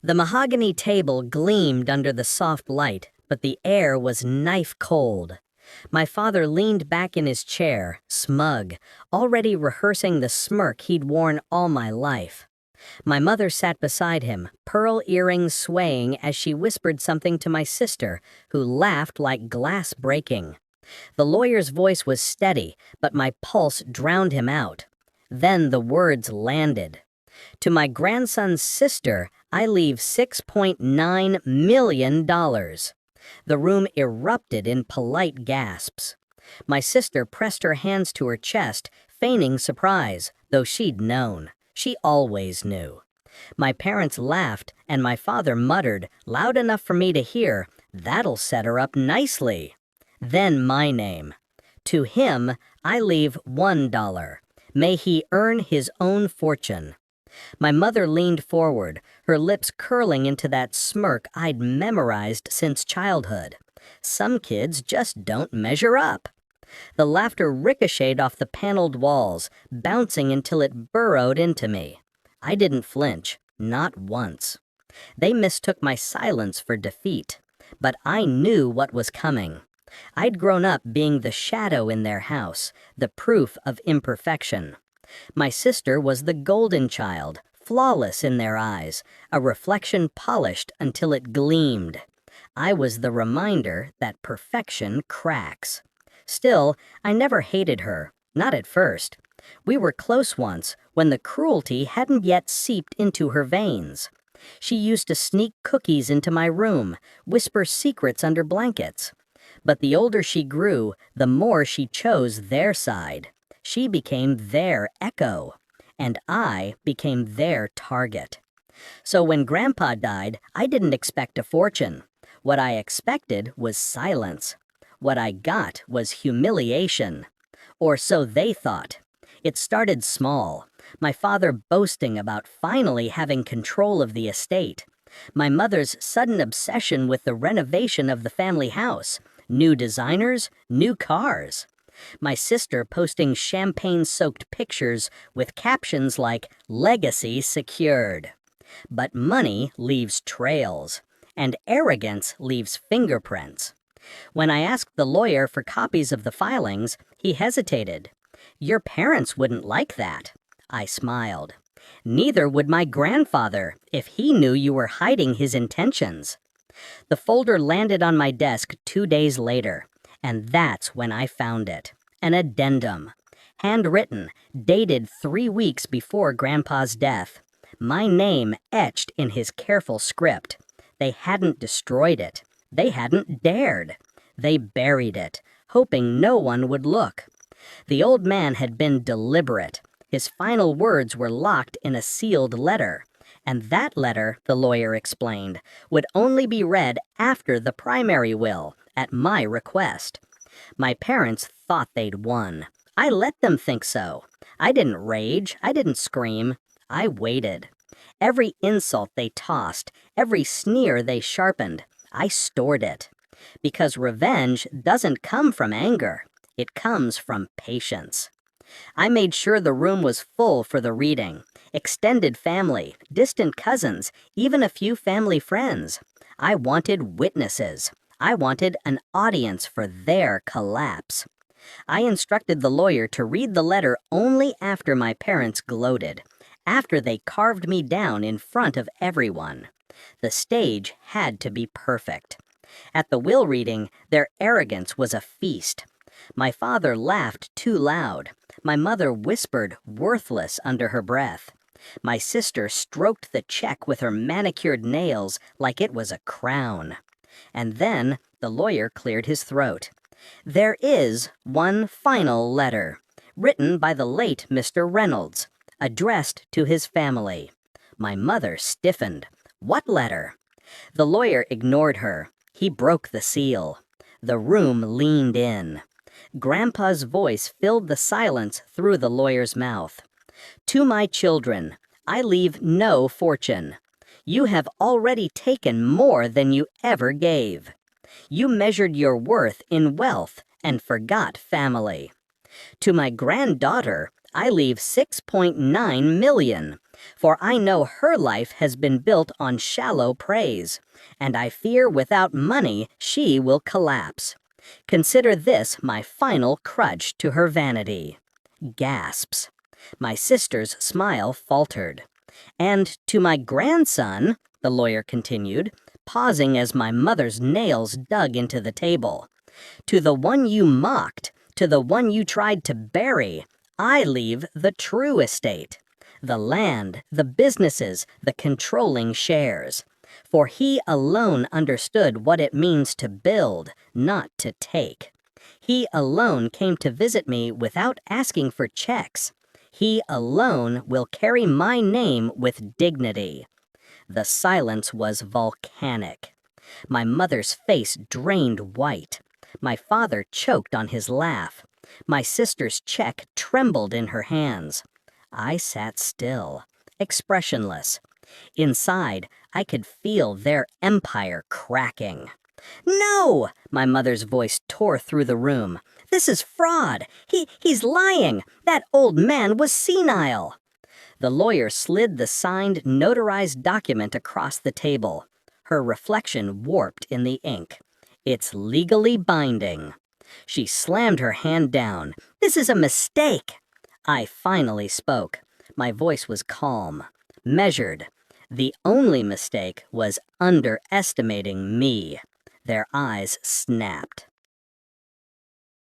The mahogany table gleamed under the soft light, but the air was knife cold. My father leaned back in his chair, smug, already rehearsing the smirk he'd worn all my life. My mother sat beside him, pearl earrings swaying as she whispered something to my sister, who laughed like glass breaking. The lawyer's voice was steady, but my pulse drowned him out. Then the words landed. To my grandson's sister, I leave $6.9 million. The room erupted in polite gasps. My sister pressed her hands to her chest, feigning surprise, though she'd known. She always knew. My parents laughed, and my father muttered, loud enough for me to hear, "That'll set her up nicely." Then my name. To him, I leave $1. May he earn his own fortune. My mother leaned forward, her lips curling into that smirk I'd memorized since childhood. Some kids just don't measure up. The laughter ricocheted off the paneled walls, bouncing until it burrowed into me. I didn't flinch, not once. They mistook my silence for defeat, but I knew what was coming. I'd grown up being the shadow in their house, the proof of imperfection. My sister was the golden child, flawless in their eyes, a reflection polished until it gleamed. I was the reminder that perfection cracks. Still, I never hated her, not at first. We were close once, when the cruelty hadn't yet seeped into her veins. She used to sneak cookies into my room, whisper secrets under blankets. But the older she grew, the more she chose their side. She became their echo, and I became their target. So when Grandpa died, I didn't expect a fortune. What I expected was silence. What I got was humiliation. Or so they thought. It started small. My father boasting about finally having control of the estate. My mother's sudden obsession with the renovation of the family house. New designers, new cars. My sister posting champagne-soaked pictures with captions like, "Legacy secured." But money leaves trails, and arrogance leaves fingerprints. When I asked the lawyer for copies of the filings, he hesitated. "Your parents wouldn't like that." I smiled. "Neither would my grandfather if he knew you were hiding his intentions." The folder landed on my desk 2 days later, and that's when I found it. An addendum. Handwritten, dated 3 weeks before Grandpa's death. My name etched in his careful script. They hadn't destroyed it. They hadn't dared. They buried it, hoping no one would look. The old man had been deliberate. His final words were locked in a sealed letter. And that letter, the lawyer explained, would only be read after the primary will, at my request. My parents thought they'd won. I let them think so. I didn't rage. I didn't scream. I waited. Every insult they tossed, every sneer they sharpened, I stored it. Because revenge doesn't come from anger. It comes from patience. I made sure the room was full for the reading. Extended family, distant cousins, even a few family friends. I wanted witnesses. I wanted an audience for their collapse. I instructed the lawyer to read the letter only after my parents gloated, after they carved me down in front of everyone. The stage had to be perfect. At the will reading, their arrogance was a feast. My father laughed too loud. My mother whispered worthless under her breath. My sister stroked the check with her manicured nails like it was a crown. And then the lawyer cleared his throat. "There is one final letter, written by the late Mr. Reynolds, addressed to his family." My mother stiffened. "What letter?" The lawyer ignored her. He broke the seal. The room leaned in. Grandpa's voice filled the silence through the lawyer's mouth. "To my children, I leave no fortune. You have already taken more than you ever gave. You measured your worth in wealth and forgot family. To my granddaughter, I leave $6.9 million. For I know her life has been built on shallow praise, and I fear without money she will collapse. Consider this my final crutch to her vanity." Gasps. My sister's smile faltered. "And to my grandson," the lawyer continued, pausing as my mother's nails dug into the table, "to the one you mocked, to the one you tried to bury, I leave the true estate. The land, the businesses, the controlling shares. For he alone understood what it means to build, not to take. He alone came to visit me without asking for checks. He alone will carry my name with dignity." The silence was volcanic. My mother's face drained white. My father choked on his laugh. My sister's check trembled in her hands. I sat still, expressionless. Inside, I could feel their empire cracking. "No!" My mother's voice tore through the room. "This is fraud! He's lying! That old man was senile!" The lawyer slid the signed, notarized document across the table. Her reflection warped in the ink. "It's legally binding." She slammed her hand down. "This is a mistake." I finally spoke. My voice was calm, measured. The only mistake was underestimating me. Their eyes snapped.